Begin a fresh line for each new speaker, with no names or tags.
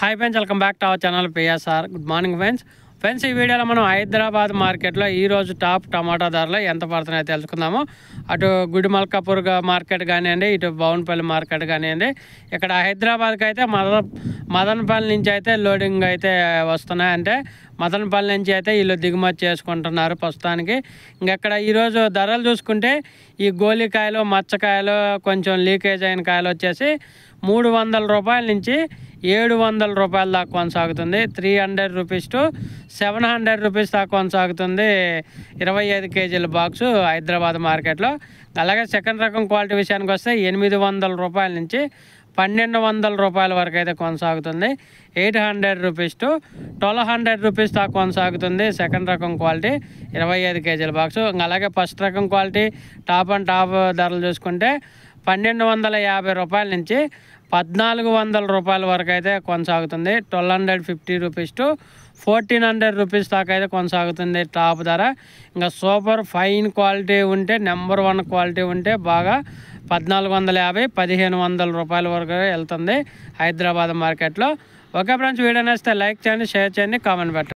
Hi friends, welcome back to our channel PSR. Good morning friends. ఈ వీడియోలో మనం హైదరాబాద్ మార్కెట్లో ఈరోజు టాప్ టమాటా ధరలు ఎంత పడుతున్నాయో తెలుసుకుందాము. అటు గుడిమల్కాపూర్ మార్కెట్ కానివ్వండి, ఇటు బౌన్పల్లి మార్కెట్ కానివ్వండి. ఇక్కడ హైదరాబాద్కి అయితే మదనపల్లి నుంచి అయితే లోడింగ్ అయితే వస్తున్నాయి. అంటే మదనపల్లి నుంచి అయితే వీళ్ళు దిగుమతి చేసుకుంటున్నారు ప్రస్తుతానికి. ఇంకెక్కడ ఈరోజు ధరలు చూసుకుంటే ఈ గోలికాయలు, మచ్చకాయలు, కొంచెం లీకేజ్ అయిన కాయలు వచ్చేసి 300 రూపాయల నుంచి 700 రూపాయల దాకా కొనసాగుతుంది. 300 రూపీస్ టు 700 రూపీస్ దాకా కొనసాగుతుంది 25 కేజీల బాక్సు హైదరాబాద్ మార్కెట్లో. అలాగే సెకండ్ రకం క్వాలిటీ విషయానికి వస్తే 800 రూపాయల నుంచి 1200 రూపాయల వరకు అయితే కొనసాగుతుంది. 800 రూపీస్ టు 1200 రూపీస్ దాకా కొనసాగుతుంది సెకండ్ రకం క్వాలిటీ 25 కేజీల బాక్సు. అలాగే ఫస్ట్ రకం క్వాలిటీ టాప్ అండ్ టాప్ ధరలు చూసుకుంటే 1250 రూపాయల నుంచి 1400 రూపాయల వరకు అయితే కొనసాగుతుంది. 1250 రూపీస్ టు 1400 రూపీస్ దాకా అయితే కొనసాగుతుంది టాప్ ధర. ఇంకా సూపర్ ఫైన్ క్వాలిటీ ఉంటే, నెంబర్ 1 క్వాలిటీ ఉంటే బాగా 1450-1500 రూపాయల వరకు వెళ్తుంది హైదరాబాద్ మార్కెట్లో. ఓకే ఫ్రెండ్స్, వీడియో నచ్చితే లైక్ చేయండి, షేర్ చేయండి, కామెంట్ పెట్టండి.